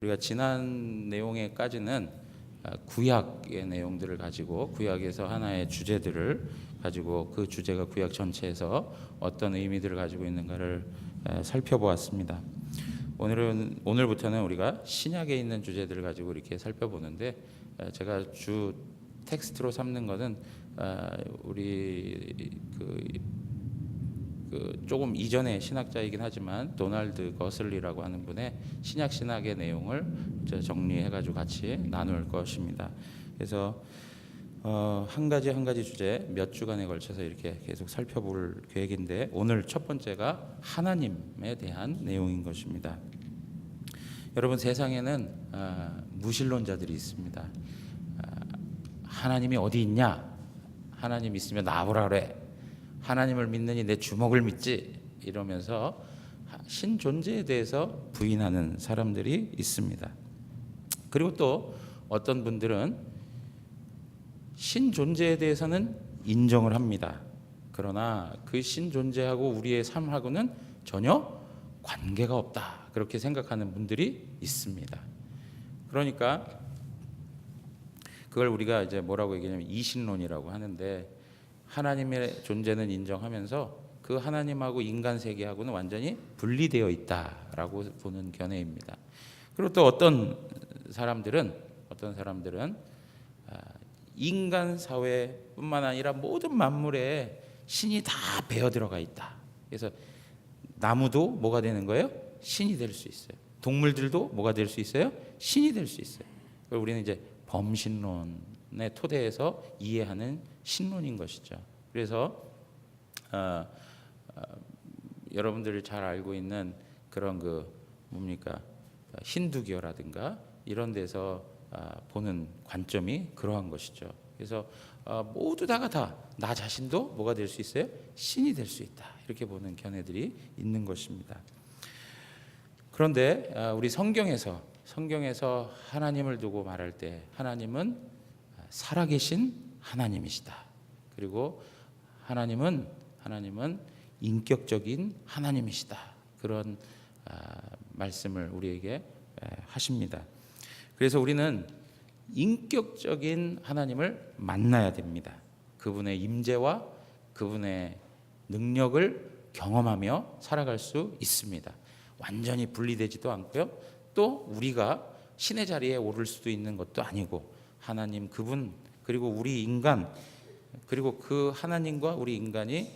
우리가 지난 내용에까지는 구약의 내용들을 가지고 구약에서 하나의 주제들을 가지고 그 주제가 구약 전체에서 어떤 의미들을 가지고 있는가를 살펴보았습니다. 오늘부터는 우리가 신약에 있는 주제들을 가지고 이렇게 살펴보는데, 제가 주 텍스트로 삼는 것은 우리 조금 이전의 신학자이긴 하지만 도널드 거슬리라고 하는 분의 신약의 내용을 정리해가지고 같이 나눌 것입니다. 그래서 한 가지 주제 몇 주간에 걸쳐서 이렇게 계속 살펴볼 계획인데, 오늘 첫 번째가 하나님에 대한 내용인 것입니다. 여러분, 세상에는 무신론자들이 있습니다. 하나님이 어디 있냐? 하나님 있으면 나오라 그래. 하나님을 믿느니 내 주먹을 믿지, 이러면서 신 존재에 대해서 부인하는 사람들이 있습니다. 그리고 또 어떤 분들은 신 존재에 대해서는 인정을 합니다. 그러나 그 신 존재하고 우리의 삶하고는 전혀 관계가 없다, 그렇게 생각하는 분들이 있습니다. 그러니까 그걸 우리가 이제 뭐라고 얘기하냐면 이신론이라고 하는데, 하나님의 존재는 인정하면서 그 하나님하고 인간 세계하고는 완전히 분리되어 있다라고 보는 견해입니다. 그리고 또 어떤 사람들은 인간 사회뿐만 아니라 모든 만물에 신이 다 배어 들어가 있다. 그래서 나무도 뭐가 되는 거예요? 신이 될 수 있어요. 동물들도 뭐가 될 수 있어요? 신이 될 수 있어요. 그걸 우리는 이제 범신론의 토대에서 이해하는 신론인 것이죠. 그래서 여러분들이 잘 알고 있는 그런 힌두교라든가 이런 데서 보는 관점이 그러한 것이죠. 그래서 모두 다 나 자신도 뭐가 될 수 있어요? 신이 될 수 있다, 이렇게 보는 견해들이 있는 것입니다. 그런데 우리 성경에서 하나님을 두고 말할 때, 하나님은 살아계신 하나님이시다. 그리고 하나님은 인격적인 하나님이시다. 그런 말씀을 우리에게 하십니다. 그래서 우리는 인격적인 하나님을 만나야 됩니다. 그분의 임재와 그분의 능력을 경험하며 살아갈 수 있습니다. 완전히 분리되지도 않고요. 또 우리가 신의 자리에 오를 수도 있는 것도 아니고, 하나님 그분, 그리고 우리 인간, 그리고 그 하나님과 우리 인간이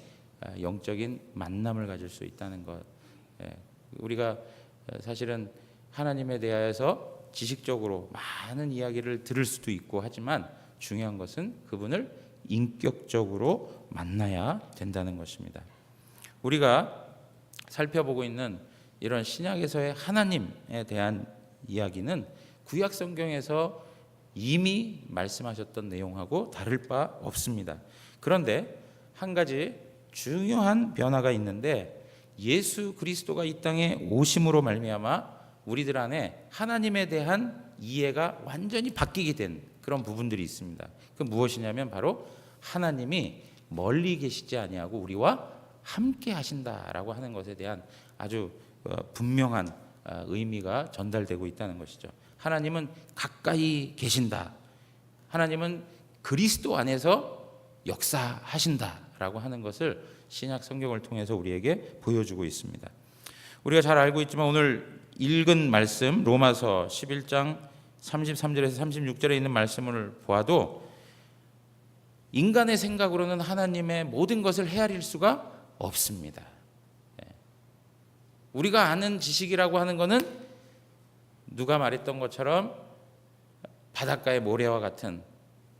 영적인 만남을 가질 수 있다는 것. 우리가 사실은 하나님에 대하여서 지식적으로 많은 이야기를 들을 수도 있고 하지만, 중요한 것은 그분을 인격적으로 만나야 된다는 것입니다. 우리가 살펴보고 있는 이런 신약에서의 하나님에 대한 이야기는 구약 성경에서 이미 말씀하셨던 내용하고 다를 바 없습니다. 그런데 한 가지 중요한 변화가 있는데, 예수 그리스도가 이 땅에 오심으로 말미암아 우리들 안에 하나님에 대한 이해가 완전히 바뀌게 된 그런 부분들이 있습니다. 그 무엇이냐면 바로 하나님이 멀리 계시지 아니하고 우리와 함께 하신다라고 하는 것에 대한 아주 분명한 의미가 전달되고 있다는 것이죠. 하나님은 가까이 계신다. 하나님은 그리스도 안에서 역사하신다라고 하는 것을 신약 성경을 통해서 우리에게 보여주고 있습니다. 우리가 잘 알고 있지만 오늘 읽은 말씀, 로마서 11장 33절에서 36절에 있는 말씀을 보아도 인간의 생각으로는 하나님의 모든 것을 헤아릴 수가 없습니다. 우리가 아는 지식이라고 하는 것은 누가 말했던 것처럼 바닷가의 모래와 같은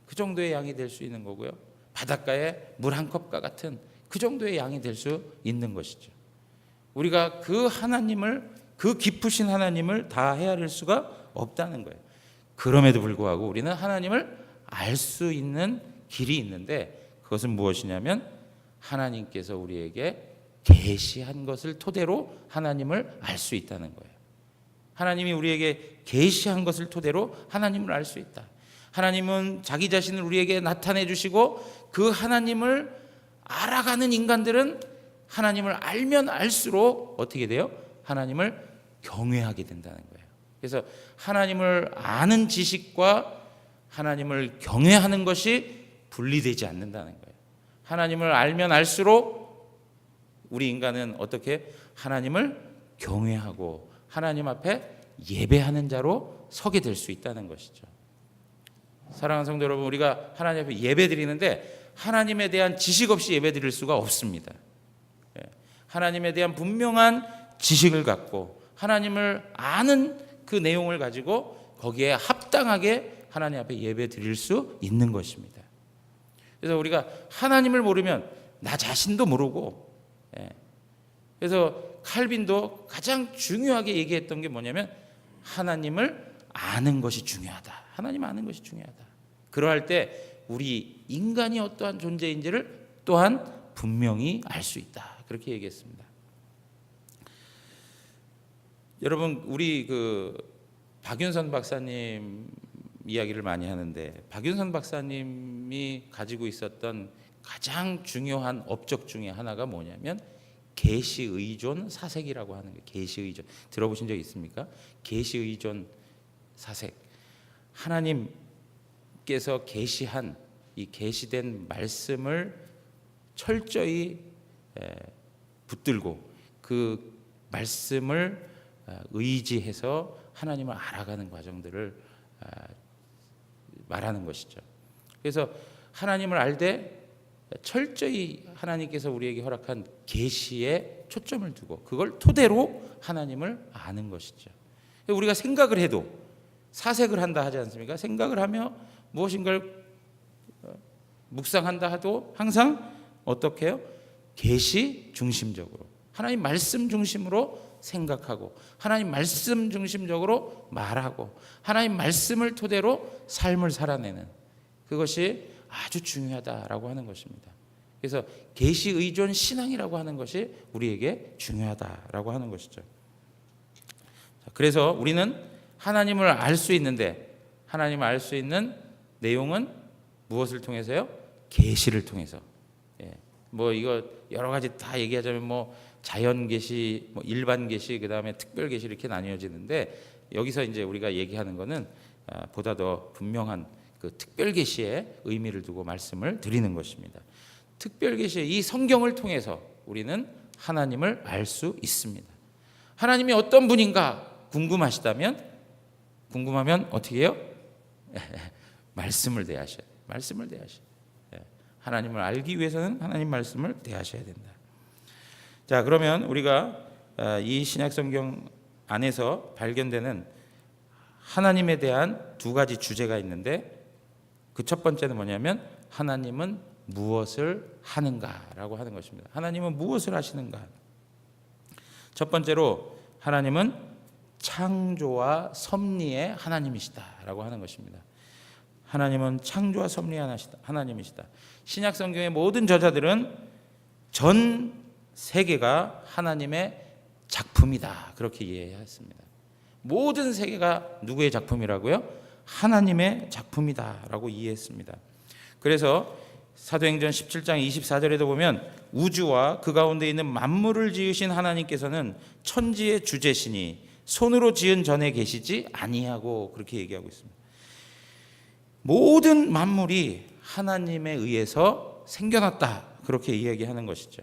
그 정도의 양이 될 수 있는 거고요. 바닷가의 물 한 컵과 같은 그 정도의 양이 될 수 있는 것이죠. 우리가 그 하나님을, 그 깊으신 하나님을 다 헤아릴 수가 없다는 거예요. 그럼에도 불구하고 우리는 하나님을 알 수 있는 길이 있는데, 그것은 무엇이냐면 하나님께서 우리에게 계시한 것을 토대로 하나님을 알 수 있다는 거예요. 하나님이 우리에게 계시한 것을 토대로 하나님을 알 수 있다. 하나님은 자기 자신을 우리에게 나타내 주시고, 그 하나님을 알아가는 인간들은 하나님을 알면 알수록 어떻게 돼요? 하나님을 경외하게 된다는 거예요. 그래서 하나님을 아는 지식과 하나님을 경외하는 것이 분리되지 않는다는 거예요. 하나님을 알면 알수록 우리 인간은 어떻게 하나님을 경외하고 하나님 앞에 예배하는 자로 서게 될 수 있다는 것이죠. 사랑하는 성도 여러분, 우리가 하나님 앞에 예배 드리는데 하나님에 대한 지식 없이 예배 드릴 수가 없습니다. 하나님에 대한 분명한 지식을 갖고 하나님을 아는 그 내용을 가지고 거기에 합당하게 하나님 앞에 예배 드릴 수 있는 것입니다. 그래서 우리가 하나님을 모르면 나 자신도 모르고, 그래서 칼빈도 가장 중요하게 얘기했던 게 뭐냐면 하나님을 아는 것이 중요하다. 하나님 아는 것이 중요하다. 그러할 때 우리 인간이 어떠한 존재인지를 또한 분명히 알 수 있다. 그렇게 얘기했습니다. 여러분, 우리 박윤선 박사님 이야기를 많이 하는데, 박윤선 박사님이 가지고 있었던 가장 중요한 업적 중에 하나가 뭐냐면 계시의존 사색이라고 하는 거예요. 계시의존 들어보신 적 있습니까? 계시의존 사색. 하나님께서 계시한 이 계시된 말씀을 철저히 붙들고 그 말씀을 의지해서 하나님을 알아가는 과정들을 말하는 것이죠. 그래서 하나님을 알되 철저히 하나님께서 우리에게 허락한 계시에 초점을 두고 그걸 토대로 하나님을 아는 것이죠. 우리가 생각을 해도 사색을 한다 하지 않습니까? 생각을 하며 무엇인가를 묵상한다 하도 항상 어떻게 해요? 계시 중심적으로 하나님 말씀 중심으로 생각하고 하나님 말씀 중심적으로 말하고 하나님 말씀을 토대로 삶을 살아내는 그것이 아주 중요하다라고 하는 것입니다. 그래서 계시 의존 신앙이라고 하는 것이 우리에게 중요하다라고 하는 것이죠. 그래서 우리는 하나님을 알 수 있는데 하나님을 알 수 있는 내용은 무엇을 통해서요? 계시를 통해서. 뭐 이거 여러 가지 다 얘기하자면 뭐 자연 계시, 뭐 일반 계시, 그다음에 특별 계시 이렇게 나뉘어지는데 여기서 이제 우리가 얘기하는 거는 보다 더 분명한 그 특별 계시의 의미를 두고 말씀을 드리는 것입니다. 특별 계시, 이 성경을 통해서 우리는 하나님을 알 수 있습니다. 하나님이 어떤 분인가 궁금하면 어떻게 해요? 말씀을 대하셔야 돼요. 말씀을 대하셔야 돼요. 하나님을 알기 위해서는 하나님 말씀을 대하셔야 된다. 자, 그러면 우리가 이 신약 성경 안에서 발견되는 하나님에 대한 두 가지 주제가 있는데 그 첫 번째는 뭐냐면 하나님은 무엇을 하는가라고 하는 것입니다. 하나님은 무엇을 하시는가? 첫 번째로 하나님은 창조와 섭리의 하나님이시다라고 하는 것입니다. 하나님은 창조와 섭리의 하나님이시다. 신약 성경의 모든 저자들은 전 세계가 하나님의 작품이다 그렇게 이해했습니다. 모든 세계가 누구의 작품이라고요? 하나님의 작품이다라고 이해했습니다. 그래서 사도행전 17장 24절에도 보면 우주와 그 가운데 있는 만물을 지으신 하나님께서는 천지의 주제시니 손으로 지은 전에 계시지 아니하고 그렇게 얘기하고 있습니다. 모든 만물이 하나님에 의해서 생겨났다 그렇게 이야기하는 것이죠.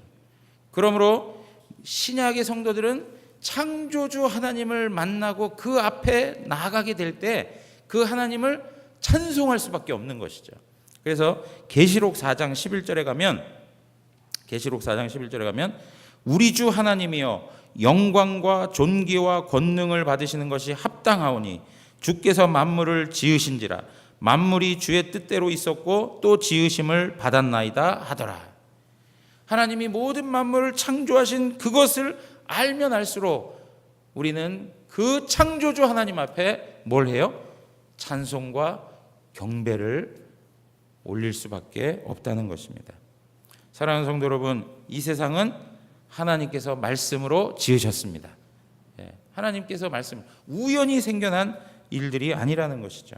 그러므로 신약의 성도들은 창조주 하나님을 만나고 그 앞에 나아가게 될 때 그 하나님을 찬송할 수밖에 없는 것이죠. 그래서 계시록 4장 11절에 가면 우리 주 하나님이여 영광과 존귀와 권능을 받으시는 것이 합당하오니 주께서 만물을 지으신지라 만물이 주의 뜻대로 있었고 또 지으심을 받았나이다 하더라. 하나님이 모든 만물을 창조하신 그것을 알면 알수록 우리는 그 창조주 하나님 앞에 뭘 해요? 찬송과 경배를 올릴 수밖에 없다는 것입니다. 사랑하는 성도 여러분, 이 세상은 하나님께서 말씀으로 지으셨습니다. 하나님께서 말씀, 우연히 생겨난 일들이 아니라는 것이죠.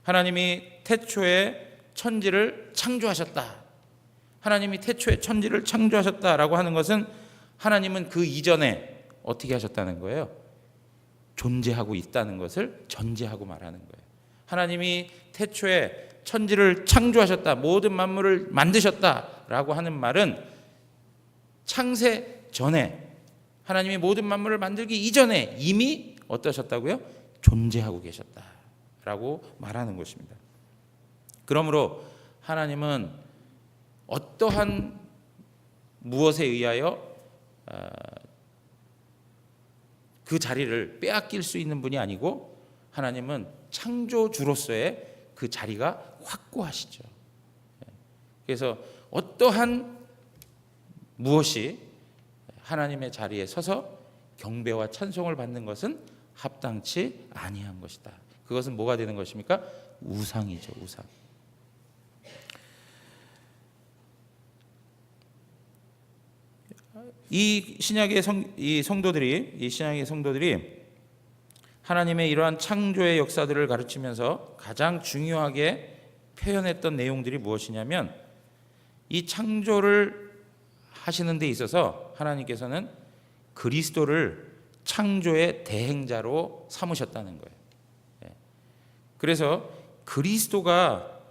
하나님이 태초에 천지를 창조하셨다. 하나님이 태초에 천지를 창조하셨다라고 하는 것은 하나님은 그 이전에 어떻게 하셨다는 거예요? 존재하고 있다는 것을 전제하고 말하는 거예요. 하나님이 태초에 천지를 창조하셨다, 모든 만물을 만드셨다라고 하는 말은 창세 전에, 하나님이 모든 만물을 만들기 이전에 이미 어떠셨다고요? 존재하고 계셨다라고 말하는 것입니다. 그러므로 하나님은 어떠한 무엇에 의하여 그 자리를 빼앗길 수 있는 분이 아니고, 하나님은 창조주로서의 그 자리가 확고하시죠. 그래서 어떠한 무엇이 하나님의 자리에 서서 경배와 찬송을 받는 것은 합당치 아니한 것이다. 그것은 뭐가 되는 것입니까? 우상이죠, 우상. 이 신약의 성도들이 하나님의 이러한 창조의 역사들을 가르치면서 가장 중요하게 표현했던 내용들이 무엇이냐면, 이 창조를 하시는 데 있어서 하나님께서는 그리스도를 창조의 대행자로 삼으셨다는 거예요. 그래서 그리스도가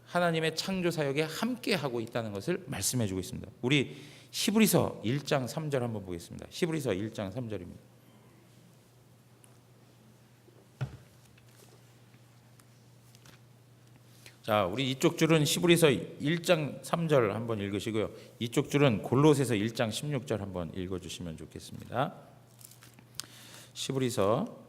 하나님의 창조 사역에 함께하고 있다는 것을 말씀해 주고 있습니다. 우리 히브리서 1장 3절 한번 보겠습니다. 히브리서 1장 3절입니다. 자, 우리 이쪽 줄은 히브리서 1장 3절 한번 읽으시고요. 이쪽 줄은 골로새서 1장 16절 한번 읽어주시면 좋겠습니다. 히브리서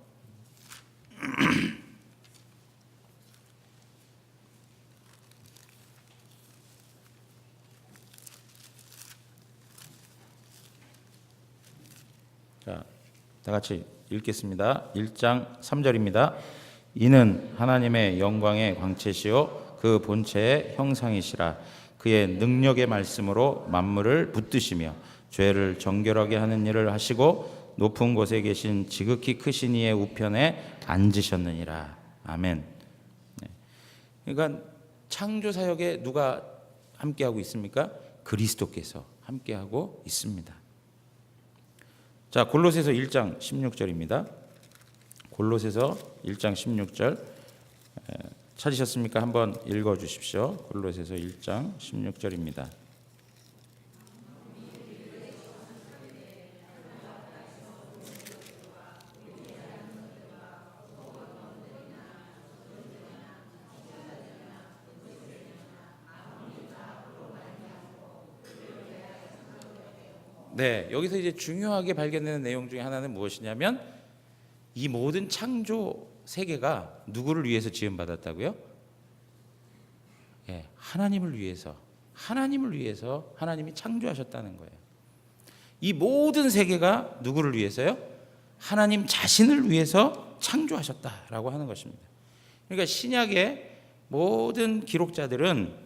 자, 다 같이 읽겠습니다. 1장 3절입니다. 이는 하나님의 영광의 광채시요 그 본체의 형상이시라. 그의 능력의 말씀으로 만물을 붙드시며 죄를 정결하게 하는 일을 하시고 높은 곳에 계신 지극히 크신 이의 우편에 앉으셨느니라. 아멘. 그러니까 창조 사역에 누가 함께하고 있습니까? 그리스도께서 함께하고 있습니다. 자, 골로새서 1장 16절입니다. 골로새서 1장 16절 찾으셨습니까? 한번 읽어 주십시오. 골로새서 1장 16절입니다. 네, 여기서 이제 중요하게 발견되는 내용 중에 하나는 무엇이냐면, 이 모든 창조 세계가 누구를 위해서 지음받았다고요? 예, 하나님을 위해서 하나님이 창조하셨다는 거예요. 이 모든 세계가 누구를 위해서요? 하나님 자신을 위해서 창조하셨다라고 하는 것입니다. 그러니까 신약의 모든 기록자들은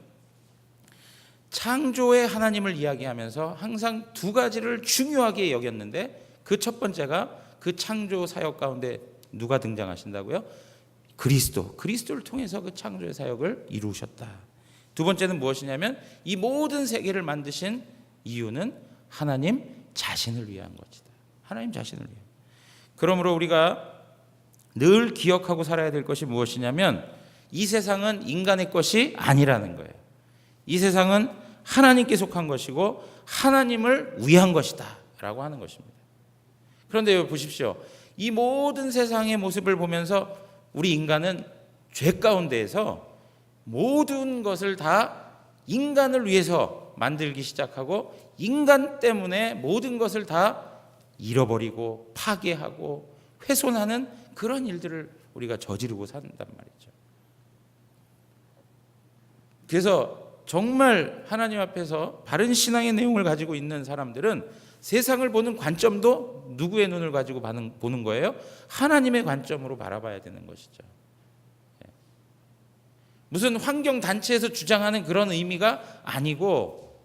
창조의 하나님을 이야기하면서 항상 두 가지를 중요하게 여겼는데, 그 첫 번째가 그 창조 사역 가운데 누가 등장하신다고요? 그리스도를 통해서 그 창조의 사역을 이루셨다. 두 번째는 무엇이냐면, 이 모든 세계를 만드신 이유는 하나님 자신을 위한 것이다. 하나님 자신을 위해. 그러므로 우리가 늘 기억하고 살아야 될 것이 무엇이냐면, 이 세상은 인간의 것이 아니라는 거예요. 이 세상은 하나님께 속한 것이고 하나님을 위한 것이다 라고 하는 것입니다. 그런데 여기 보십시오. 이 모든 세상의 모습을 보면서 우리 인간은 죄 가운데에서 모든 것을 다 인간을 위해서 만들기 시작하고, 인간 때문에 모든 것을 다 잃어버리고 파괴하고 훼손하는 그런 일들을 우리가 저지르고 산단 말이죠. 그래서 정말 하나님 앞에서 바른 신앙의 내용을 가지고 있는 사람들은 세상을 보는 관점도 누구의 눈을 가지고 보는 거예요? 하나님의 관점으로 바라봐야 되는 것이죠. 무슨 환경단체에서 주장하는 그런 의미가 아니고,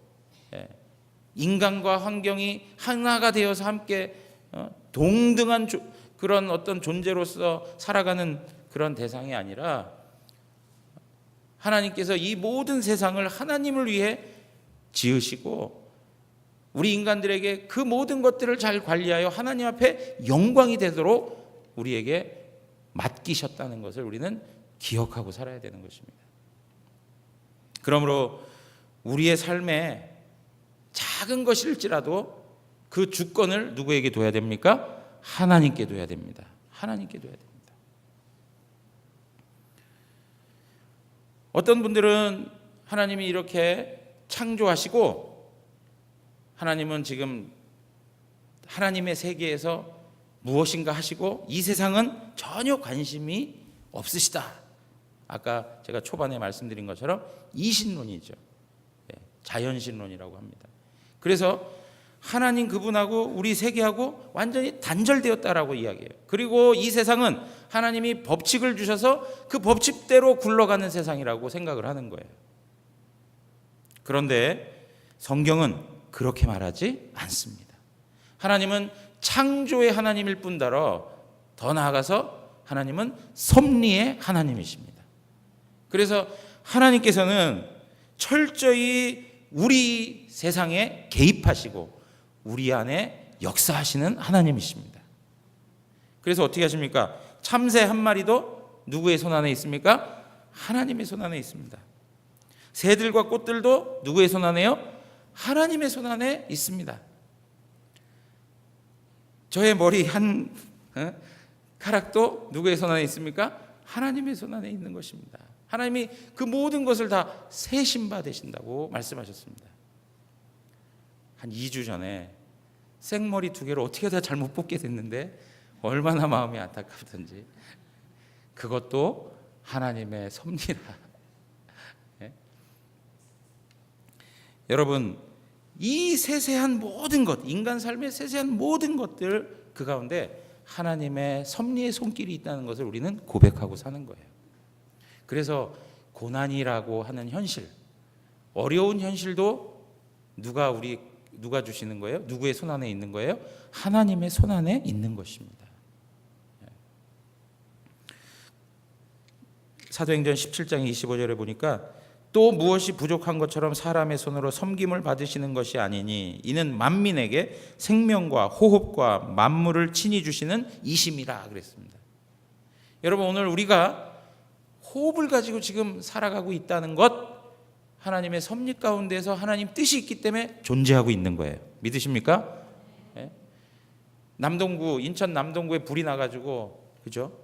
인간과 환경이 하나가 되어서 함께 동등한 그런 어떤 존재로서 살아가는 그런 대상이 아니라, 하나님께서 이 모든 세상을 하나님을 위해 지으시고 우리 인간들에게 그 모든 것들을 잘 관리하여 하나님 앞에 영광이 되도록 우리에게 맡기셨다는 것을 우리는 기억하고 살아야 되는 것입니다. 그러므로 우리의 삶에 작은 것일지라도 그 주권을 누구에게 둬야 됩니까? 하나님께 둬야 됩니다. 하나님께 둬야 됩니다. 어떤 분들은 하나님이 이렇게 창조하시고 하나님은 지금 하나님의 세계에서 무엇인가 하시고 이 세상은 전혀 관심이 없으시다. 아까 제가 초반에 말씀드린 것처럼 이신론이죠. 자연신론이라고 합니다. 그래서 하나님 그분하고 우리 세계하고 완전히 단절되었다라고 이야기해요. 그리고 이 세상은 하나님이 법칙을 주셔서 그 법칙대로 굴러가는 세상이라고 생각을 하는 거예요. 그런데 성경은 그렇게 말하지 않습니다. 하나님은 창조의 하나님일 뿐더러 더 나아가서 하나님은 섭리의 하나님이십니다. 그래서 하나님께서는 철저히 우리 세상에 개입하시고 우리 안에 역사하시는 하나님이십니다. 그래서 어떻게 하십니까? 참새 한 마리도 누구의 손 안에 있습니까? 하나님의 손 안에 있습니다. 새들과 꽃들도 누구의 손 안에요? 하나님의 손 안에 있습니다. 저의 머리 한 가락도 누구의 손 안에 있습니까? 하나님의 손 안에 있는 것입니다. 하나님이 그 모든 것을 다 세심바 되신다고 말씀하셨습니다. 한 2주 전에 생머리 2개를 어떻게 다 잘못 뽑게 됐는데 얼마나 마음이 안타깝던지 그것도 하나님의 섭리라. 네? 여러분 이 세세한 모든 것, 인간 삶의 세세한 모든 것들 그 가운데 하나님의 섭리의 손길이 있다는 것을 우리는 고백하고 사는 거예요. 그래서 고난이라고 하는 현실, 어려운 현실도 누가 주시는 거예요? 누구의 손 안에 있는 거예요? 하나님의 손 안에 있는 것입니다. 사도행전 17장 25절에 보니까 또 무엇이 부족한 것처럼 사람의 손으로 섬김을 받으시는 것이 아니니 이는 만민에게 생명과 호흡과 만물을 친히 주시는 이심이라 그랬습니다. 여러분 오늘 우리가 호흡을 가지고 지금 살아가고 있다는 것 하나님의 섭리 가운데서 하나님 뜻이 있기 때문에 존재하고 있는 거예요. 믿으십니까? 네? 남동구 인천 남동구에 불이 나가지고 그죠?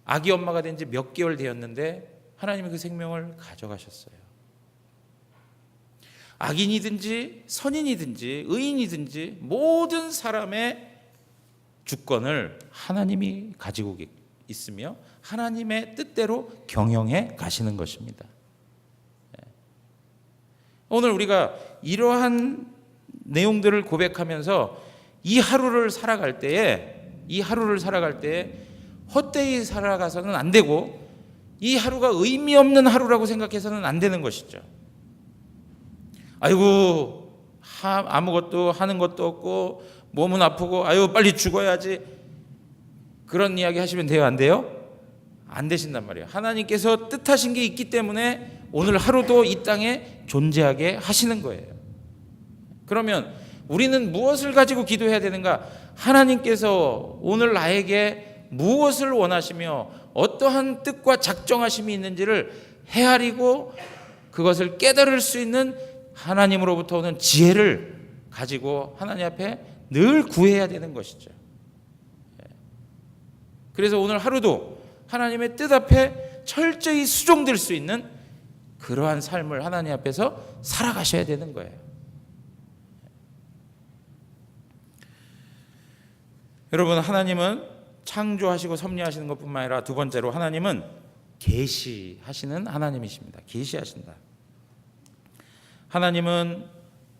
아기 엄마가 된 지 몇 개월 되었는데 하나님이 그 생명을 가져가셨어요. 악인이든지 선인이든지 의인이든지 모든 사람의 주권을 하나님이 가지고 있으며 하나님의 뜻대로 경영해 가시는 것입니다. 오늘 우리가 이러한 내용들을 고백하면서 이 하루를 살아갈 때에 헛되이 살아가서는 안 되고 이 하루가 의미 없는 하루라고 생각해서는 안 되는 것이죠. 아이고 아무것도 하는 것도 없고 몸은 아프고 아유 빨리 죽어야지 그런 이야기 하시면 돼요? 안 돼요? 안 되신단 말이에요. 하나님께서 뜻하신 게 있기 때문에 오늘 하루도 이 땅에 존재하게 하시는 거예요. 그러면 우리는 무엇을 가지고 기도해야 되는가? 하나님께서 오늘 나에게 무엇을 원하시며 어떠한 뜻과 작정하심이 있는지를 헤아리고 그것을 깨달을 수 있는 하나님으로부터 오는 지혜를 가지고 하나님 앞에 늘 구해야 되는 것이죠. 그래서 오늘 하루도 하나님의 뜻 앞에 철저히 수종될 수 있는 그러한 삶을 하나님 앞에서 살아가셔야 되는 거예요. 여러분 하나님은 창조하시고 섭리하시는 것뿐만 아니라 두 번째로 하나님은 계시하시는 하나님이십니다. 계시하신다. 하나님은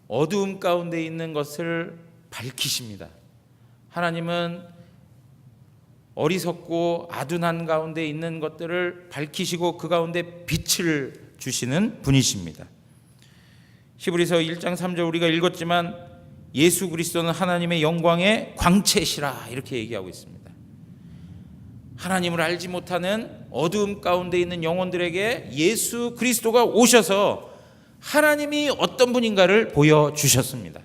어두움 가운데 있는 것을 밝히십니다. 하나님은 어리석고 아둔한 가운데 있는 것들을 밝히시고 그 가운데 빛을 주시는 분이십니다. 히브리서 1장 3절 우리가 읽었지만 예수 그리스도는 하나님의 영광의 광채시라 이렇게 얘기하고 있습니다. 하나님을 알지 못하는 어두움 가운데 있는 영혼들에게 예수 그리스도가 오셔서 하나님이 어떤 분인가를 보여주셨습니다.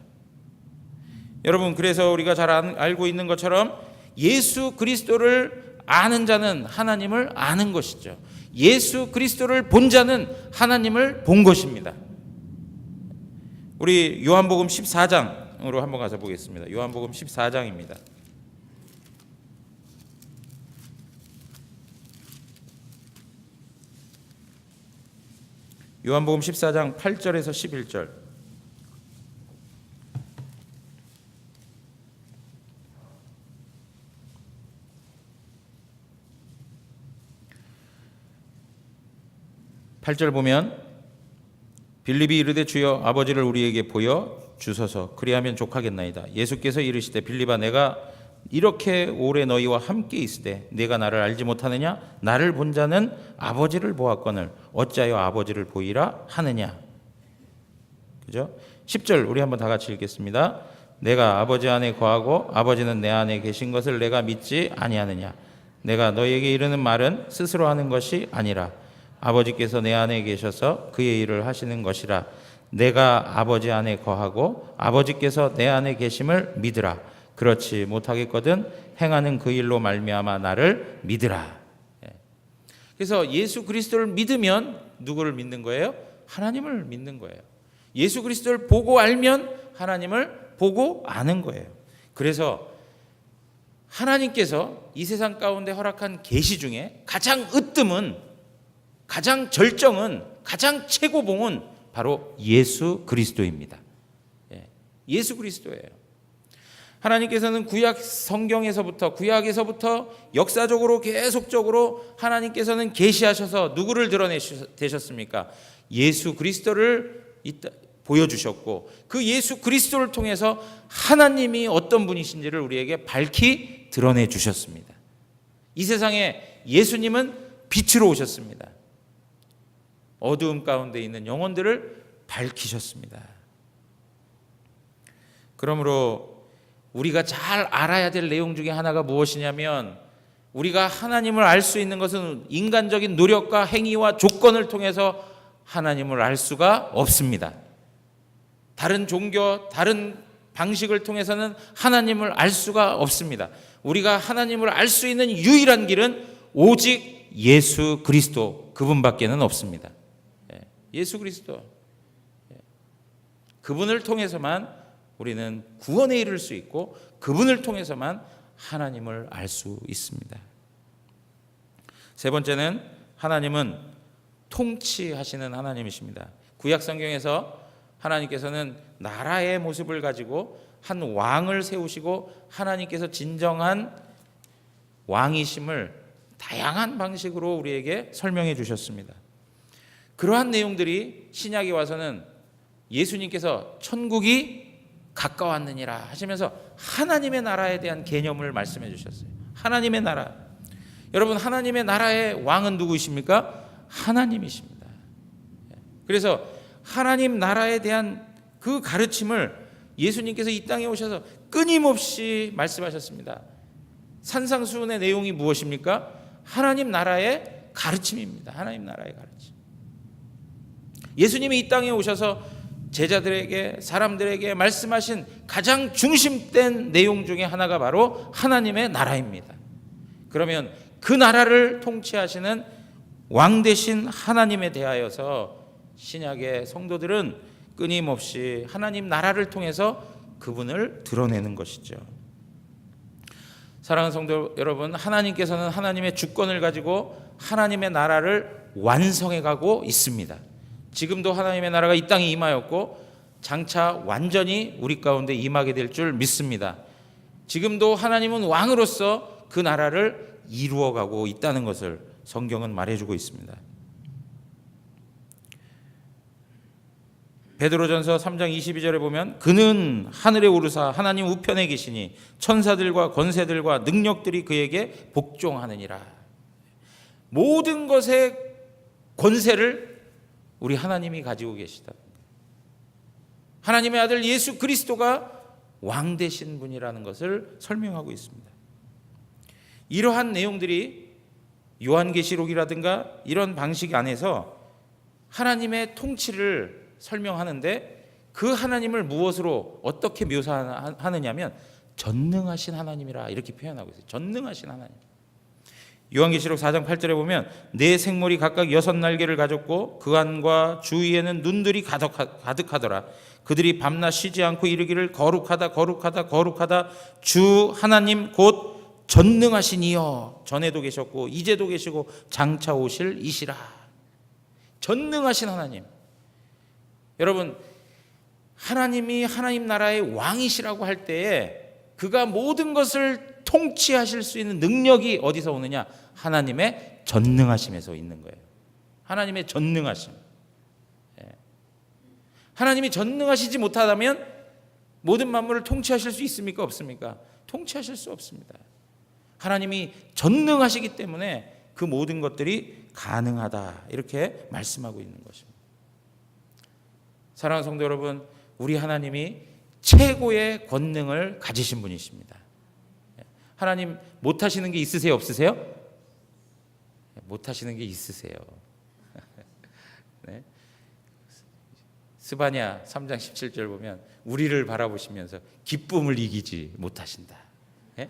여러분 그래서 우리가 잘 알고 있는 것처럼 예수 그리스도를 아는 자는 하나님을 아는 것이죠. 예수 그리스도를 본 자는 하나님을 본 것입니다. 우리 요한복음 14장으로 한번 가서 보겠습니다. 요한복음 14장입니다. 요한복음 14장 8절에서 11절. (8절) 보면 빌립이 이르되 주여 아버지를 우리에게 보여 주소서 그리하면 족하겠나이다. 예수께서 이르시되 빌립아 내가 이렇게 오래 너희와 함께 있으되 내가 나를 알지 못하느냐? 나를 본 자는 아버지를 보았거늘 어찌하여 아버지를 보이라 하느냐? 그죠? 10절 우리 한번 다 같이 읽겠습니다. 내가 아버지 안에 거하고 아버지는 내 안에 계신 것을 내가 믿지 아니하느냐? 내가 너희에게 이르는 말은 스스로 하는 것이 아니라 아버지께서 내 안에 계셔서 그의 일을 하시는 것이라. 내가 아버지 안에 거하고 아버지께서 내 안에 계심을 믿으라. 그렇지 못하겠거든 행하는 그 일로 말미암아 나를 믿으라. 그래서 예수 그리스도를 믿으면 누구를 믿는 거예요? 하나님을 믿는 거예요. 예수 그리스도를 보고 알면 하나님을 보고 아는 거예요. 그래서 하나님께서 이 세상 가운데 허락한 계시 중에 가장 으뜸은, 가장 절정은, 가장 최고봉은 바로 예수 그리스도입니다. 예수 그리스도예요. 하나님께서는 구약 성경에서부터, 구약에서부터 역사적으로 계속적으로 하나님께서는 계시하셔서 누구를 드러내셨습니까? 예수 그리스도를 보여주셨고 그 예수 그리스도를 통해서 하나님이 어떤 분이신지를 우리에게 밝히 드러내 주셨습니다. 이 세상에 예수님은 빛으로 오셨습니다. 어두움 가운데 있는 영혼들을 밝히셨습니다. 그러므로 우리가 잘 알아야 될 내용 중에 하나가 무엇이냐면, 우리가 하나님을 알 수 있는 것은 인간적인 노력과 행위와 조건을 통해서 하나님을 알 수가 없습니다. 다른 종교, 다른 방식을 통해서는 하나님을 알 수가 없습니다. 우리가 하나님을 알 수 있는 유일한 길은 오직 예수 그리스도, 그분밖에는 없습니다. 예수 그리스도, 그분을 통해서만 우리는 구원에 이를 수 있고 그분을 통해서만 하나님을 알 수 있습니다. 세 번째는 하나님은 통치하시는 하나님이십니다. 구약 성경에서 하나님께서는 나라의 모습을 가지고 한 왕을 세우시고 하나님께서 진정한 왕이심을 다양한 방식으로 우리에게 설명해 주셨습니다. 그러한 내용들이 신약에 와서는 예수님께서 천국이 가까웠느니라 하시면서 하나님의 나라에 대한 개념을 말씀해 주셨어요. 하나님의 나라. 여러분, 하나님의 나라의 왕은 누구이십니까? 하나님이십니다. 그래서 하나님 나라에 대한 그 가르침을 예수님께서 이 땅에 오셔서 끊임없이 말씀하셨습니다. 산상수훈의 내용이 무엇입니까? 하나님 나라의 가르침입니다. 하나님 나라의 가르침. 예수님이 이 땅에 오셔서 제자들에게, 사람들에게 말씀하신 가장 중심된 내용 중에 하나가 바로 하나님의 나라입니다. 그러면 그 나라를 통치하시는 왕 되신 하나님에 대하여서 신약의 성도들은 끊임없이 하나님 나라를 통해서 그분을 드러내는 것이죠. 사랑하는 성도 여러분, 하나님께서는 하나님의 주권을 가지고 하나님의 나라를 완성해 가고 있습니다. 지금도 하나님의 나라가 이 땅에 임하였고 장차 완전히 우리 가운데 임하게 될 줄 믿습니다. 지금도 하나님은 왕으로서 그 나라를 이루어가고 있다는 것을 성경은 말해주고 있습니다. 베드로전서 3장 22절에 보면 그는 하늘에 오르사 하나님 우편에 계시니 천사들과 권세들과 능력들이 그에게 복종하느니라. 모든 것의 권세를 우리 하나님이 가지고 계시다. 하나님의 아들 예수 그리스도가 왕 되신 분이라는 것을 설명하고 있습니다. 이러한 내용들이 요한계시록이라든가 이런 방식 안에서 하나님의 통치를 설명하는데 그 하나님을 무엇으로 어떻게 묘사하느냐면 전능하신 하나님이라 이렇게 표현하고 있어요. 전능하신 하나님. 요한계시록 4장 8절에 보면 네 생물이 각각 6날개를 가졌고 그 안과 주위에는 눈들이 가득하더라. 그들이 밤낮 쉬지 않고 이르기를 거룩하다 거룩하다 거룩하다 주 하나님 곧 전능하신 이여. 전에도 계셨고 이제도 계시고 장차 오실 이시라. 전능하신 하나님. 여러분, 하나님이 하나님 나라의 왕이시라고 할 때에 그가 모든 것을 통치하실 수 있는 능력이 어디서 오느냐? 하나님의 전능하심에서 있는 거예요. 하나님의 전능하심. 하나님이 전능하시지 못하다면 모든 만물을 통치하실 수 있습니까? 없습니까? 통치하실 수 없습니다. 하나님이 전능하시기 때문에 그 모든 것들이 가능하다 이렇게 말씀하고 있는 것입니다. 사랑하는 성도 여러분, 우리 하나님이 최고의 권능을 가지신 분이십니다. 하나님 못하시는 게 있으세요? 없으세요? 못하시는 게 있으세요. 네. 스바냐 3장 17절 보면 우리를 바라보시면서 기쁨을 이기지 못하신다. 예?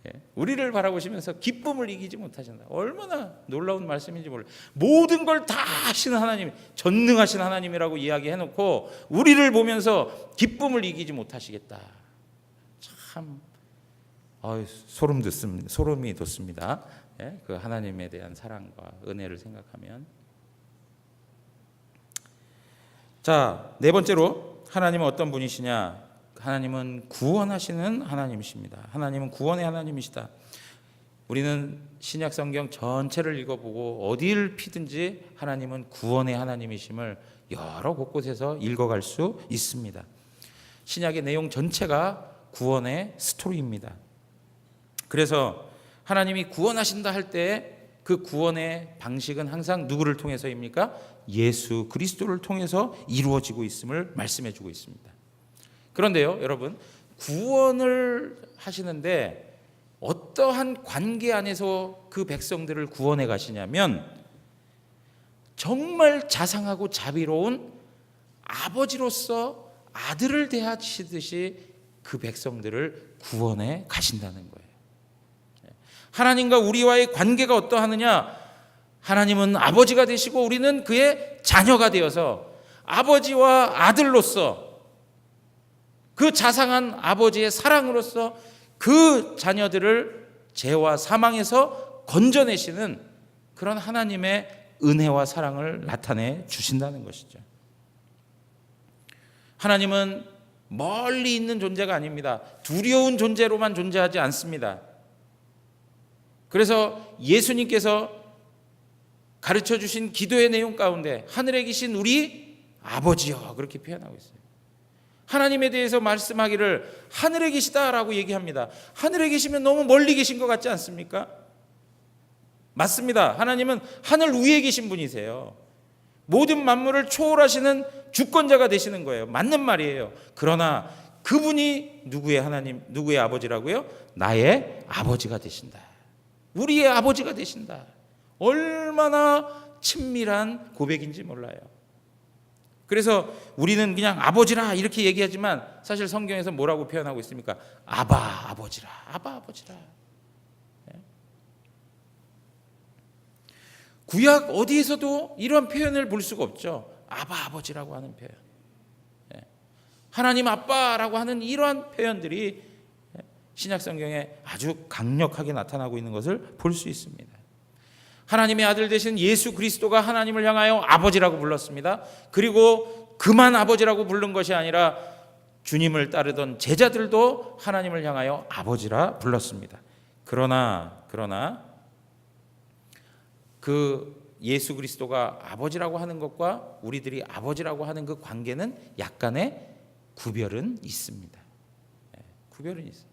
예? 우리를 바라보시면서 기쁨을 이기지 못하신다. 얼마나 놀라운 말씀인지 몰라요. 모든 걸 다 하시는 하나님, 전능하신 하나님이라고 이야기해놓고 우리를 보면서 기쁨을 이기지 못하시겠다. 참 소름이 돋습니다. 예? 그 하나님에 대한 사랑과 은혜를 생각하면. 자, 네 번째로 하나님은 어떤 분이시냐? 하나님은 구원하시는 하나님이십니다. 하나님은 구원의 하나님이시다. 우리는 신약 성경 전체를 읽어보고 어디를 피든지 하나님은 구원의 하나님이심을 여러 곳곳에서 읽어갈 수 있습니다. 신약의 내용 전체가 구원의 스토리입니다. 그래서 하나님이 구원하신다 할 때 그 구원의 방식은 항상 누구를 통해서입니까? 예수 그리스도를 통해서 이루어지고 있음을 말씀해 주고 있습니다. 그런데요, 여러분, 구원을 하시는데 어떠한 관계 안에서 그 백성들을 구원해 가시냐면 정말 자상하고 자비로운 아버지로서 아들을 대하시듯이 그 백성들을 구원해 가신다는 거예요. 하나님과 우리와의 관계가 어떠하느냐? 하나님은 아버지가 되시고 우리는 그의 자녀가 되어서 아버지와 아들로서 그 자상한 아버지의 사랑으로서 그 자녀들을 죄와 사망에서 건져내시는 그런 하나님의 은혜와 사랑을 나타내 주신다는 것이죠. 하나님은 멀리 있는 존재가 아닙니다. 두려운 존재로만 존재하지 않습니다. 그래서 예수님께서 가르쳐 주신 기도의 내용 가운데 하늘에 계신 우리 아버지여 그렇게 표현하고 있어요. 하나님에 대해서 말씀하기를 하늘에 계시다라고 얘기합니다. 하늘에 계시면 너무 멀리 계신 것 같지 않습니까? 맞습니다. 하나님은 하늘 위에 계신 분이세요. 모든 만물을 초월하시는 주권자가 되시는 거예요. 맞는 말이에요. 그러나 그분이 누구의 하나님, 누구의 아버지라고요? 나의 아버지가 되신다. 우리의 아버지가 되신다. 얼마나 친밀한 고백인지 몰라요. 그래서 우리는 그냥 아버지라 이렇게 얘기하지만 사실 성경에서 뭐라고 표현하고 있습니까? 아바 아버지라. 아바 아버지라. 구약 어디에서도 이런 표현을 볼 수가 없죠. 아바 아버지라고 하는 표현. 하나님 아빠라고 하는 이러한 표현들이 신약 성경에 아주 강력하게 나타나고 있는 것을 볼 수 있습니다. 하나님의 아들 되신 예수 그리스도가 하나님을 향하여 아버지라고 불렀습니다. 그리고 그만 아버지라고 부른 것이 아니라 주님을 따르던 제자들도 하나님을 향하여 아버지라 불렀습니다. 그러나 그 예수 그리스도가 아버지라고 하는 것과 우리들이 아버지라고 하는 그 관계는 약간의 구별은 있습니다. 구별은 있습니다.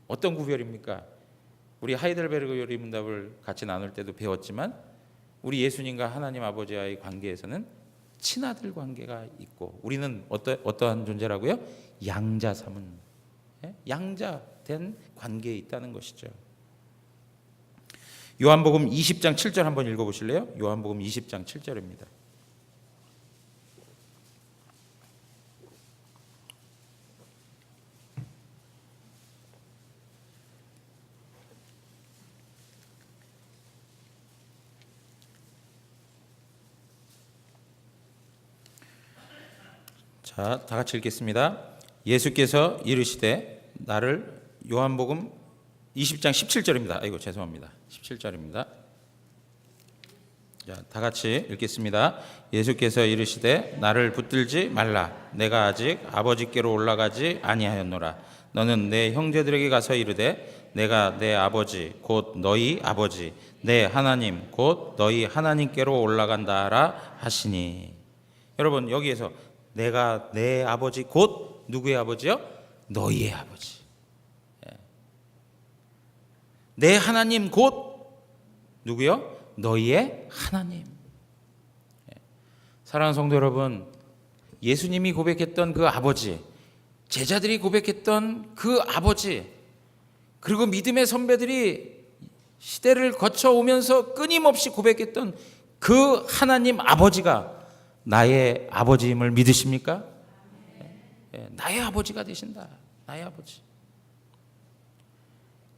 어떤 구별입니까? 우리 하이델베르그 요리문답을 같이 나눌 때도 배웠지만 우리 예수님과 하나님 아버지와의 관계에서는 친아들 관계가 있고 우리는 어떠한 존재라고요? 양자 삼은 양자된 관계에 있다는 것이죠. 요한복음 20장 7절 한번 읽어보실래요? 요한복음 20장 7절입니다. 자, 다 같이 읽겠습니다. 예수께서 이르시되 나를 요한복음 20장 17절입니다. 아이고 죄송합니다. 17절입니다. 자, 다 같이 읽겠습니다. 예수께서 이르시되 나를 붙들지 말라. 내가 아직 아버지께로 올라가지 아니하였노라. 너는 내 형제들에게 가서 이르되 내가 내 아버지 곧 너희 아버지 내 하나님 곧 너희 하나님께로 올라간다라 하시니. 여러분, 여기에서 내가 내 아버지 곧 누구의 아버지요? 너희의 아버지. 내 하나님 곧 누구요? 너희의 하나님. 사랑하는 성도 여러분, 예수님이 고백했던 그 아버지, 제자들이 고백했던 그 아버지, 그리고 믿음의 선배들이 시대를 거쳐오면서 끊임없이 고백했던 그 하나님 아버지가 나의 아버지임을 믿으십니까? 나의 아버지가 되신다. 나의 아버지.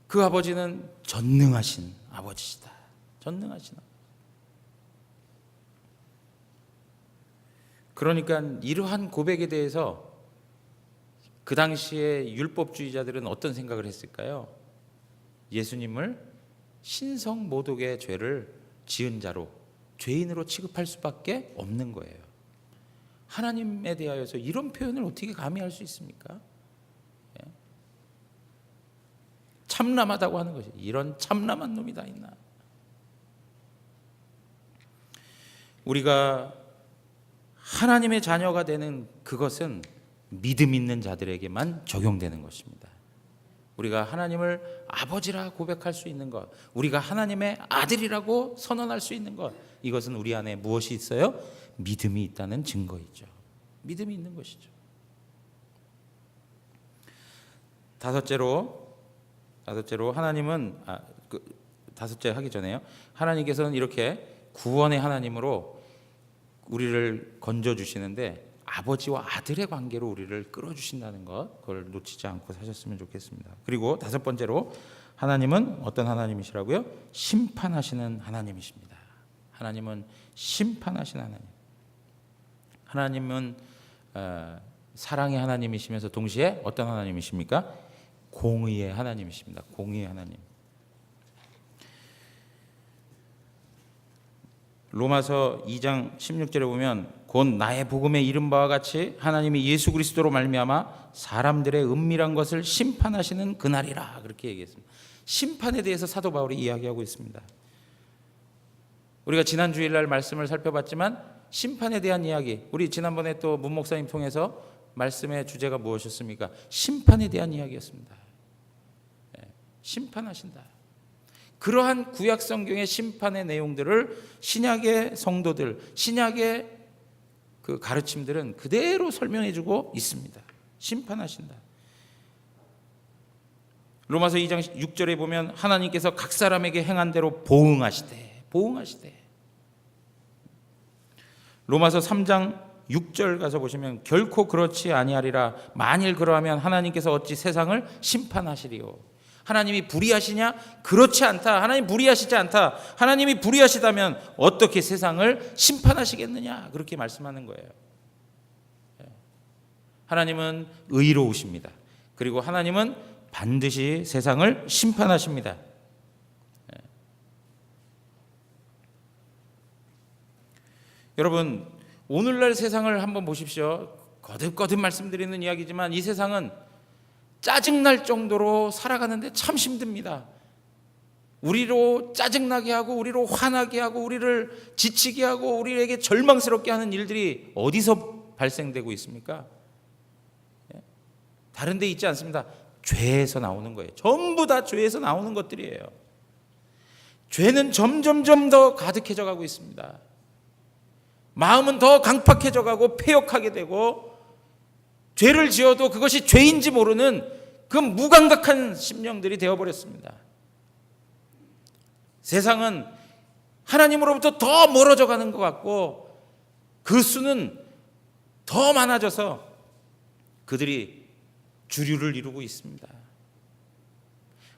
그 아버지는 전능하신 아버지시다. 전능하신 아버지. 그러니까 이러한 고백에 대해서 그 당시에 율법주의자들은 어떤 생각을 했을까요? 예수님을 신성 모독의 죄를 지은 자로, 죄인으로 취급할 수밖에 없는 거예요. 하나님에 대하여서 이런 표현을 어떻게 감히 할 수 있습니까? 참남하다고 하는 것이, 이런 참남한 놈이 다 있나? 우리가 하나님의 자녀가 되는 그것은 믿음 있는 자들에게만 적용되는 것입니다. 우리가 하나님을 아버지라 고백할 수 있는 것, 우리가 하나님의 아들이라고 선언할 수 있는 것, 이것은 우리 안에 무엇이 있어요? 믿음이 있다는 증거이죠. 믿음이 있는 것이죠. 다섯째로 하나님은 다섯째 하기 전에요. 하나님께서는 이렇게 구원의 하나님으로 우리를 건져 주시는데 아버지와 아들의 관계로 우리를 끌어주신다는 것, 그걸 놓치지 않고 사셨으면 좋겠습니다. 그리고 다섯 번째로 하나님은 어떤 하나님이시라고요? 심판하시는 하나님이십니다. 하나님은 심판하시는 하나님. 하나님은 사랑의 하나님이시면서 동시에 어떤 하나님이십니까? 공의의 하나님이십니다. 공의의 하나님. 로마서 2장 16절에 보면 곧 나의 복음에 이른 바와 같이 하나님이 예수 그리스도로 말미암아 사람들의 은밀한 것을 심판하시는 그날이라, 그렇게 얘기했습니다. 심판에 대해서 사도 바울이 이야기하고 있습니다. 우리가 지난 주일날 말씀을 살펴봤지만 심판에 대한 이야기, 우리 지난번에 또 문 목사님 통해서 말씀의 주제가 무엇이었습니까? 심판에 대한 이야기였습니다. 심판하신다. 그러한 구약 성경의 심판의 내용들을 신약의 성도들, 신약의 그 가르침들은 그대로 설명해주고 있습니다. 심판하신다. 로마서 2장 6절에 보면 하나님께서 각 사람에게 행한 대로 보응하시되. 로마서 3장 6절 가서 보시면 결코 그렇지 아니하리라. 만일 그러하면 하나님께서 어찌 세상을 심판하시리요. 하나님이 불의하시냐? 그렇지 않다. 하나님 불의하시지 않다. 하나님이 불의하시다면 어떻게 세상을 심판하시겠느냐? 그렇게 말씀하는 거예요. 하나님은 의로우십니다. 그리고 하나님은 반드시 세상을 심판하십니다. 여러분, 오늘날 세상을 한번 보십시오. 거듭거듭 말씀드리는 이야기지만 이 세상은 짜증날 정도로 살아가는데 참 힘듭니다. 우리로 짜증나게 하고 우리로 화나게 하고 우리를 지치게 하고 우리에게 절망스럽게 하는 일들이 어디서 발생되고 있습니까? 다른 데 있지 않습니다. 죄에서 나오는 거예요. 전부 다 죄에서 나오는 것들이에요. 죄는 점점점 더 가득해져 가고 있습니다. 마음은 더 강팍해져 가고 폐역하게 되고 죄를 지어도 그것이 죄인지 모르는 그 무감각한 심령들이 되어버렸습니다. 세상은 하나님으로부터 더 멀어져 가는 것 같고 그 수는 더 많아져서 그들이 주류를 이루고 있습니다.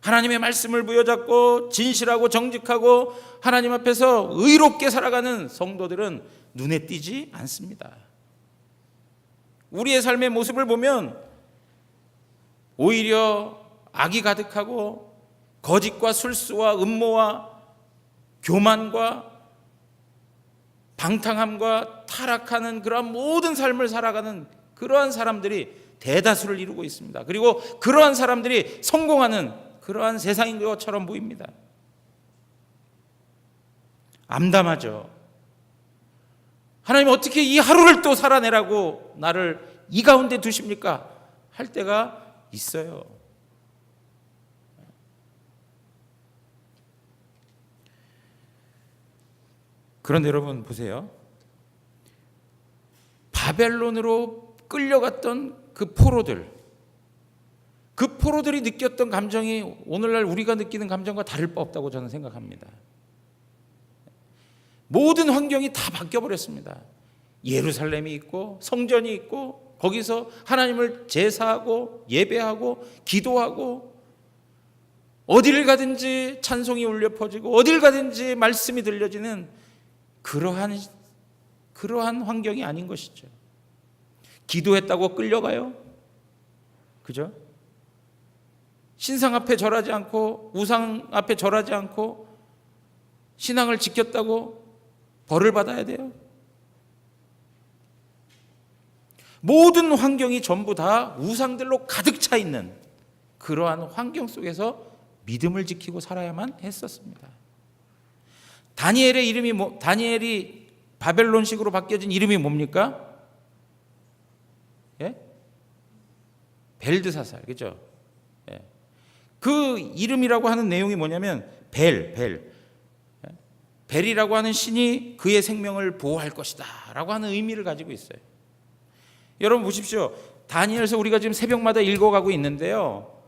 하나님의 말씀을 부여잡고 진실하고 정직하고 하나님 앞에서 의롭게 살아가는 성도들은 눈에 띄지 않습니다. 우리의 삶의 모습을 보면 오히려 악이 가득하고 거짓과 술수와 음모와 교만과 방탕함과 타락하는 그러한 모든 삶을 살아가는 그러한 사람들이 대다수를 이루고 있습니다. 그리고 그러한 사람들이 성공하는 그러한 세상인 것처럼 보입니다. 암담하죠. 하나님 어떻게 이 하루를 또 살아내라고 나를 이 가운데 두십니까? 할 때가 있어요. 그런데 여러분 보세요. 바벨론으로 끌려갔던 그 포로들이 느꼈던 감정이 오늘날 우리가 느끼는 감정과 다를 바 없다고 저는 생각합니다. 모든 환경이 다 바뀌어버렸습니다. 예루살렘이 있고 성전이 있고 거기서 하나님을 제사하고 예배하고 기도하고 어디를 가든지 찬송이 울려 퍼지고 어디를 가든지 말씀이 들려지는 그러한 환경이 아닌 것이죠. 기도했다고 끌려가요? 그죠? 신상 앞에 절하지 않고 우상 앞에 절하지 않고 신앙을 지켰다고 벌을 받아야 돼요? 모든 환경이 전부 다 우상들로 가득 차 있는 그러한 환경 속에서 믿음을 지키고 살아야만 했었습니다. 다니엘의 이름이 다니엘이 바벨론식으로 바뀌어진 이름이 뭡니까? 예? 벨드사살, 그렇죠? 예. 그 이름이라고 하는 내용이 뭐냐면 벨이라고 하는 신이 그의 생명을 보호할 것이다 라고 하는 의미를 가지고 있어요. 여러분 보십시오. 다니엘서 우리가 지금 새벽마다 읽어가고 있는데요,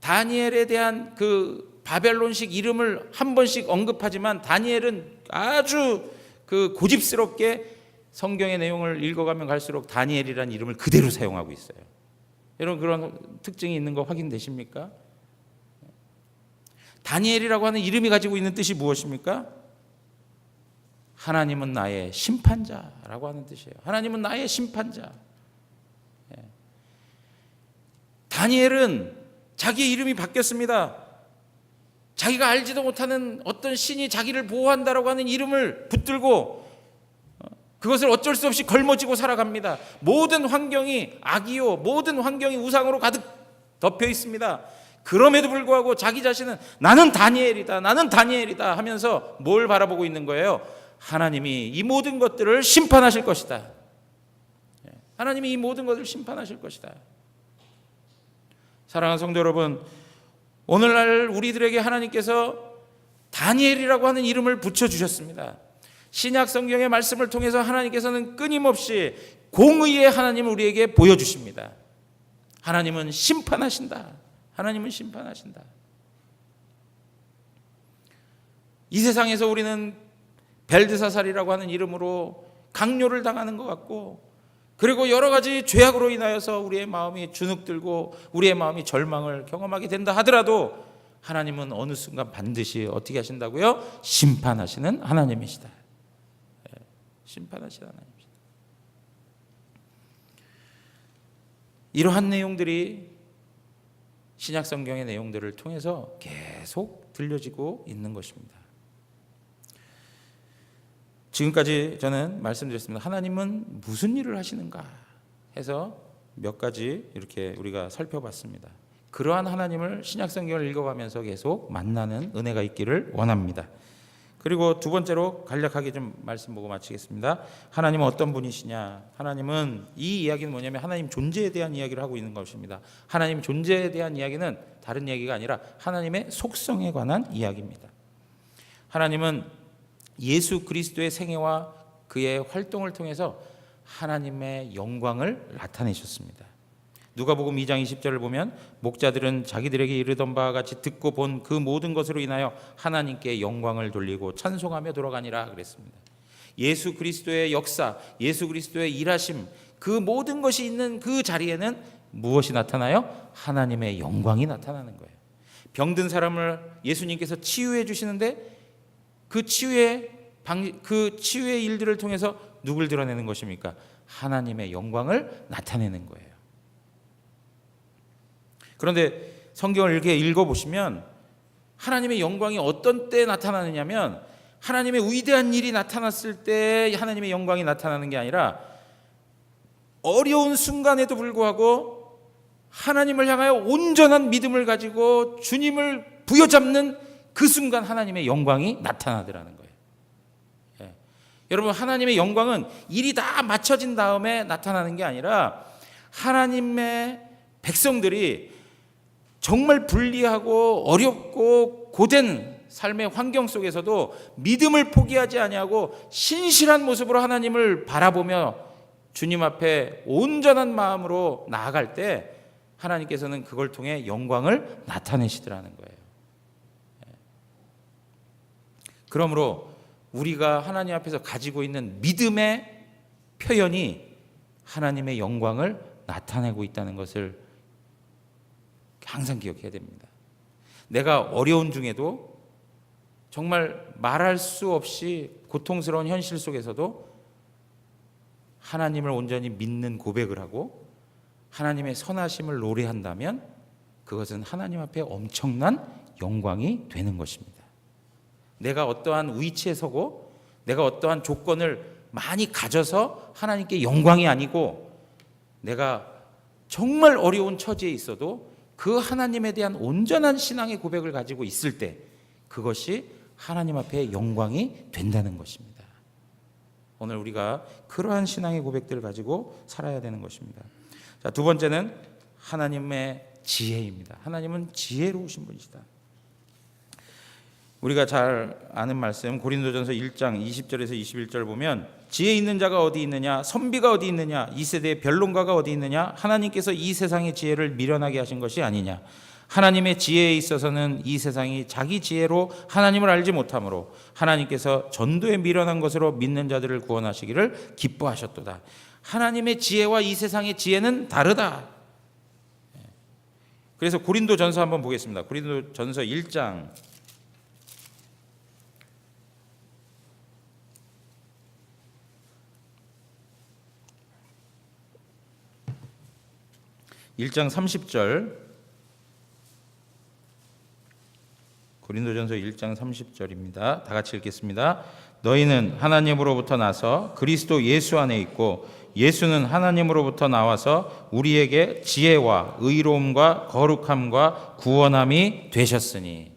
다니엘에 대한 그 바벨론식 이름을 한 번씩 언급하지만 다니엘은 아주 그 고집스럽게 성경의 내용을 읽어가면 갈수록 다니엘이라는 이름을 그대로 사용하고 있어요. 여러분 그런 특징이 있는 거 확인되십니까? 다니엘이라고 하는 이름이 가지고 있는 뜻이 무엇입니까? 하나님은 나의 심판자라고 하는 뜻이에요. 하나님은 나의 심판자. 다니엘은 자기의 이름이 바뀌었습니다. 자기가 알지도 못하는 어떤 신이 자기를 보호한다라고 하는 이름을 붙들고 그것을 어쩔 수 없이 걸머쥐고 살아갑니다. 모든 환경이 악이요, 모든 환경이 우상으로 가득 덮여 있습니다. 그럼에도 불구하고 자기 자신은 나는 다니엘이다 하면서 뭘 바라보고 있는 거예요? 하나님이 이 모든 것들을 심판하실 것이다. 하나님이 이 모든 것을 심판하실 것이다. 사랑하는 성도 여러분, 오늘날 우리들에게 하나님께서 다니엘이라고 하는 이름을 붙여주셨습니다. 신약 성경의 말씀을 통해서 하나님께서는 끊임없이 공의의 하나님을 우리에게 보여주십니다. 하나님은 심판하신다. 하나님은 심판하신다. 이 세상에서 우리는 벨드사살이라고 하는 이름으로 강요를 당하는 것 같고, 그리고 여러 가지 죄악으로 인하여서 우리의 마음이 주눅들고 우리의 마음이 절망을 경험하게 된다 하더라도 하나님은 어느 순간 반드시 어떻게 하신다고요? 심판하시는 하나님이시다. 심판하시는 하나님이시다. 이러한 내용들이 신약 성경의 내용들을 통해서 계속 들려지고 있는 것입니다. 지금까지 저는 말씀드렸습니다. 하나님은 무슨 일을 하시는가 해서 몇 가지 이렇게 우리가 살펴봤습니다. 그러한 하나님을 신약 성경을 읽어가면서 계속 만나는 은혜가 있기를 원합니다. 그리고 두 번째로 간략하게 좀 말씀 보고 마치겠습니다. 하나님은 어떤 분이시냐? 하나님은, 이 이야기는 뭐냐면 하나님 존재에 대한 이야기를 하고 있는 것입니다. 하나님 존재에 대한 이야기는 다른 이야기가 아니라 하나님의 속성에 관한 이야기입니다. 하나님은 예수 그리스도의 생애와 그의 활동을 통해서 하나님의 영광을 나타내셨습니다. 누가복음 2장 20절을 보면 목자들은 자기들에게 이르던 바와 같이 듣고 본 그 모든 것으로 인하여 하나님께 영광을 돌리고 찬송하며 돌아가니라 그랬습니다. 예수 그리스도의 역사, 예수 그리스도의 일하심, 그 모든 것이 있는 그 자리에는 무엇이 나타나요? 하나님의 영광이 나타나는 거예요. 병든 사람을 예수님께서 치유해 주시는데 그 치유의 일들을 통해서 누굴 드러내는 것입니까? 하나님의 영광을 나타내는 거예요. 그런데 성경을 이렇게 읽어보시면 하나님의 영광이 어떤 때 나타나느냐면 하나님의 위대한 일이 나타났을 때 하나님의 영광이 나타나는 게 아니라 어려운 순간에도 불구하고 하나님을 향하여 온전한 믿음을 가지고 주님을 부여잡는 그 순간 하나님의 영광이 나타나더라는 거예요. 예. 여러분, 하나님의 영광은 일이 다 맞춰진 다음에 나타나는 게 아니라 하나님의 백성들이 정말 불리하고 어렵고 고된 삶의 환경 속에서도 믿음을 포기하지 아니하고 신실한 모습으로 하나님을 바라보며 주님 앞에 온전한 마음으로 나아갈 때 하나님께서는 그걸 통해 영광을 나타내시더라는 거예요. 그러므로 우리가 하나님 앞에서 가지고 있는 믿음의 표현이 하나님의 영광을 나타내고 있다는 것을 항상 기억해야 됩니다. 내가 어려운 중에도 정말 말할 수 없이 고통스러운 현실 속에서도 하나님을 온전히 믿는 고백을 하고 하나님의 선하심을 노래한다면 그것은 하나님 앞에 엄청난 영광이 되는 것입니다. 내가 어떠한 위치에 서고 내가 어떠한 조건을 많이 가져서 하나님께 영광이 아니고 내가 정말 어려운 처지에 있어도 그 하나님에 대한 온전한 신앙의 고백을 가지고 있을 때 그것이 하나님 앞에 영광이 된다는 것입니다. 오늘 우리가 그러한 신앙의 고백들을 가지고 살아야 되는 것입니다. 자, 두 번째는 하나님의 지혜입니다. 하나님은 지혜로우신 분이시다. 우리가 잘 아는 말씀 고린도전서 1장 20절에서 21절 보면 지혜 있는 자가 어디 있느냐, 선비가 어디 있느냐, 이 세대의 변론가가 어디 있느냐, 하나님께서 이 세상의 지혜를 미련하게 하신 것이 아니냐, 하나님의 지혜에 있어서는 이 세상이 자기 지혜로 하나님을 알지 못하므로 하나님께서 전도에 미련한 것으로 믿는 자들을 구원하시기를 기뻐하셨도다. 하나님의 지혜와 이 세상의 지혜는 다르다. 그래서 고린도전서 한번 보겠습니다. 고린도전서 1장 1장 30절, 고린도전서 1장 30절입니다. 다 같이 읽겠습니다. 너희는 하나님으로부터 나서 그리스도 예수 안에 있고 예수는 하나님으로부터 나와서 우리에게 지혜와 의로움과 거룩함과 구원함이 되셨으니.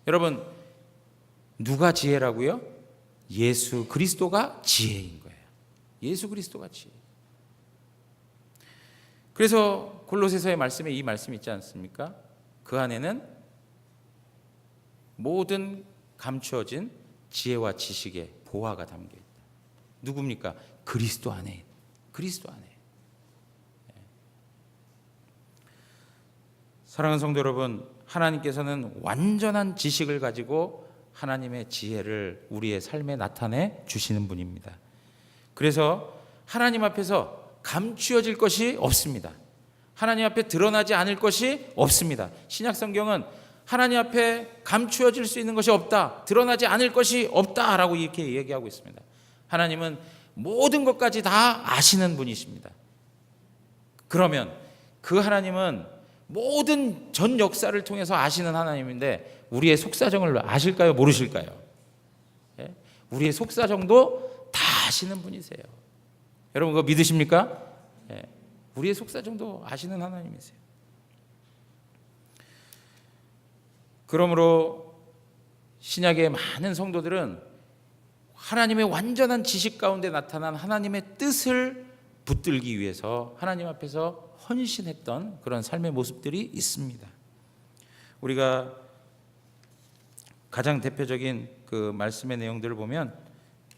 여러분, 누가 지혜라고요? 예수 그리스도가 지혜인 거예요. 예수 그리스도가 지혜. 그래서 골로새서의 말씀에 이 말씀이 있지 않습니까? 그 안에는 모든 감추어진 지혜와 지식의 보화가 담겨 있다. 누굽니까? 그리스도 안에. 그리스도 안에. 사랑하는 성도 여러분, 하나님께서는 완전한 지식을 가지고 하나님의 지혜를 우리의 삶에 나타내 주시는 분입니다. 그래서 하나님 앞에서 감추어질 것이 없습니다. 하나님 앞에 드러나지 않을 것이 없습니다. 신약 성경은 하나님 앞에 감추어질 수 있는 것이 없다, 드러나지 않을 것이 없다라고 이렇게 얘기하고 있습니다. 하나님은 모든 것까지 다 아시는 분이십니다. 그러면 그 하나님은 모든 전 역사를 통해서 아시는 하나님인데 우리의 속사정을 아실까요? 모르실까요? 예? 우리의 속사정도 다 아시는 분이세요. 여러분 그거 믿으십니까? 예. 우리의 속사정도 아시는 하나님이세요. 그러므로 신약의 많은 성도들은 하나님의 완전한 지식 가운데 나타난 하나님의 뜻을 붙들기 위해서 하나님 앞에서 헌신했던 그런 삶의 모습들이 있습니다. 우리가 가장 대표적인 그 말씀의 내용들을 보면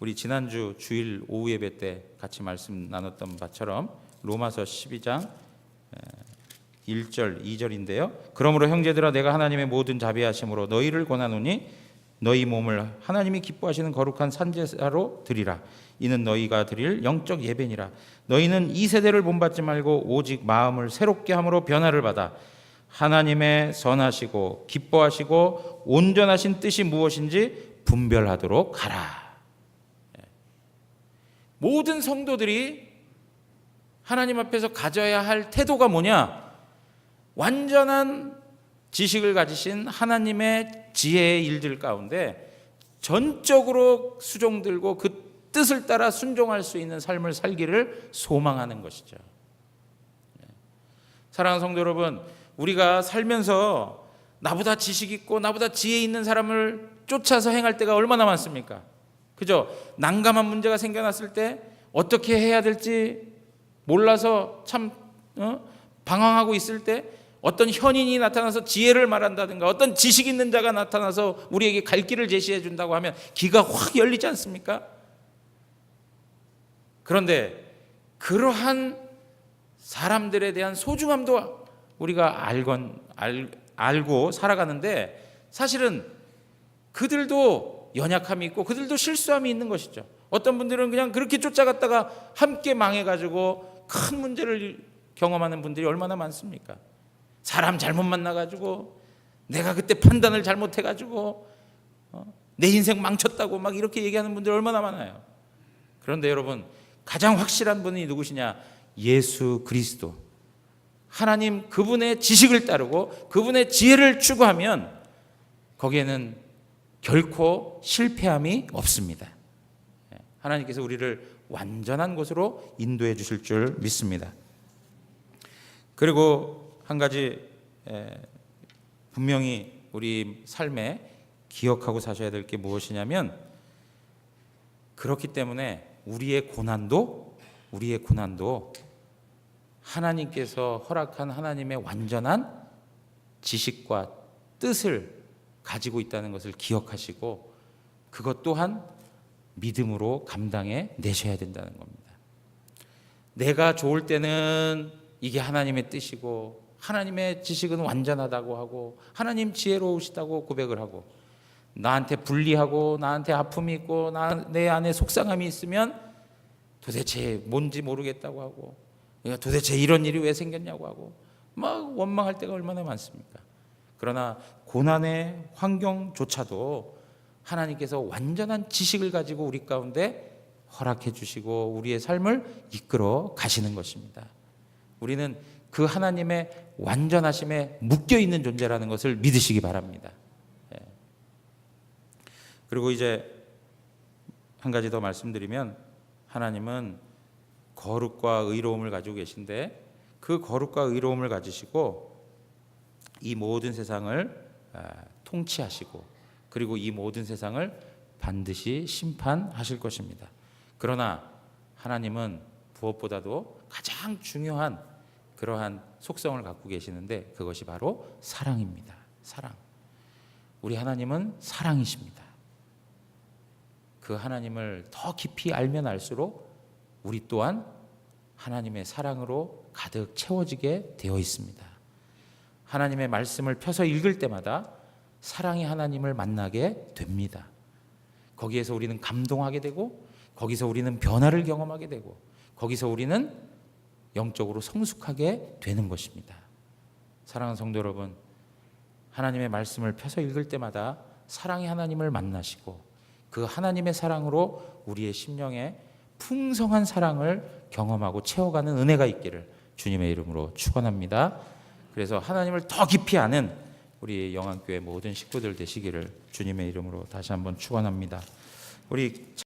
우리 지난주 주일 오후 예배 때 같이 말씀 나눴던 바처럼 로마서 12장 1절 2절인데요. 그러므로 형제들아 내가 하나님의 모든 자비하심으로 너희를 권하노니 너희 몸을 하나님이 기뻐하시는 거룩한 산제사로 드리라. 이는 너희가 드릴 영적 예배니라. 너희는 이 세대를 본받지 말고 오직 마음을 새롭게 함으로 변화를 받아 하나님의 선하시고 기뻐하시고 온전하신 뜻이 무엇인지 분별하도록 하라. 모든 성도들이 하나님 앞에서 가져야 할 태도가 뭐냐? 완전한 지식을 가지신 하나님의 지혜의 일들 가운데 전적으로 수종들고 그 뜻을 따라 순종할 수 있는 삶을 살기를 소망하는 것이죠. 사랑하는 성도 여러분, 우리가 살면서 나보다 지식 있고 나보다 지혜 있는 사람을 쫓아서 행할 때가 얼마나 많습니까? 그죠? 난감한 문제가 생겨났을 때 어떻게 해야 될지 몰라서 참 방황하고 있을 때 어떤 현인이 나타나서 지혜를 말한다든가 어떤 지식 있는 자가 나타나서 우리에게 갈 길을 제시해 준다고 하면 귀가 확 열리지 않습니까? 그런데 그러한 사람들에 대한 소중함도 우리가 알고 살아가는데 사실은 그들도 연약함이 있고 그들도 실수함이 있는 것이죠. 어떤 분들은 그냥 그렇게 쫓아갔다가 함께 망해가지고 큰 문제를 경험하는 분들이 얼마나 많습니까? 사람 잘못 만나가지고 내가 그때 판단을 잘못해가지고 내 인생 망쳤다고 막 이렇게 얘기하는 분들 얼마나 많아요. 그런데 여러분, 가장 확실한 분이 누구시냐? 예수 그리스도. 하나님 그분의 지식을 따르고 그분의 지혜를 추구하면 거기에는 결코 실패함이 없습니다. 하나님께서 우리를 완전한 곳으로 인도해 주실 줄 믿습니다. 그리고 한 가지 분명히 우리 삶에 기억하고 사셔야 될 게 무엇이냐면, 그렇기 때문에 우리의 고난도 하나님께서 허락한 하나님의 완전한 지식과 뜻을 가지고 있다는 것을 기억하시고 그것 또한 믿음으로 감당해 내셔야 된다는 겁니다. 내가 좋을 때는 이게 하나님의 뜻이고 하나님의 지식은 완전하다고 하고 하나님 지혜로우시다고 고백을 하고, 나한테 불리하고 나한테 아픔이 있고 내 안에 속상함이 있으면 도대체 뭔지 모르겠다고 하고 도대체 이런 일이 왜 생겼냐고 하고 막 원망할 때가 얼마나 많습니까? 그러나 고난의 환경조차도 하나님께서 완전한 지식을 가지고 우리 가운데 허락해 주시고 우리의 삶을 이끌어 가시는 것입니다. 우리는 그 하나님의 완전하심에 묶여 있는 존재라는 것을 믿으시기 바랍니다. 그리고 이제 한 가지 더 말씀드리면, 하나님은 거룩과 의로움을 가지고 계신데 그 거룩과 의로움을 가지시고 이 모든 세상을 통치하시고 그리고 이 모든 세상을 반드시 심판하실 것입니다. 그러나 하나님은 무엇보다도 가장 중요한 그러한 속성을 갖고 계시는데 그것이 바로 사랑입니다. 사랑. 우리 하나님은 사랑이십니다. 그 하나님을 더 깊이 알면 알수록 우리 또한 하나님의 사랑으로 가득 채워지게 되어 있습니다. 하나님의 말씀을 펴서 읽을 때마다 사랑의 하나님을 만나게 됩니다. 거기에서 우리는 감동하게 되고 거기서 우리는 변화를 경험하게 되고 거기서 우리는 영적으로 성숙하게 되는 것입니다. 사랑하는 성도 여러분, 하나님의 말씀을 펴서 읽을 때마다 사랑의 하나님을 만나시고 그 하나님의 사랑으로 우리의 심령에 풍성한 사랑을 경험하고 채워가는 은혜가 있기를 주님의 이름으로 축원합니다. 그래서 하나님을 더 깊이 아는 우리 영안교회 모든 식구들 되시기를 주님의 이름으로 다시 한번 축원합니다. 우리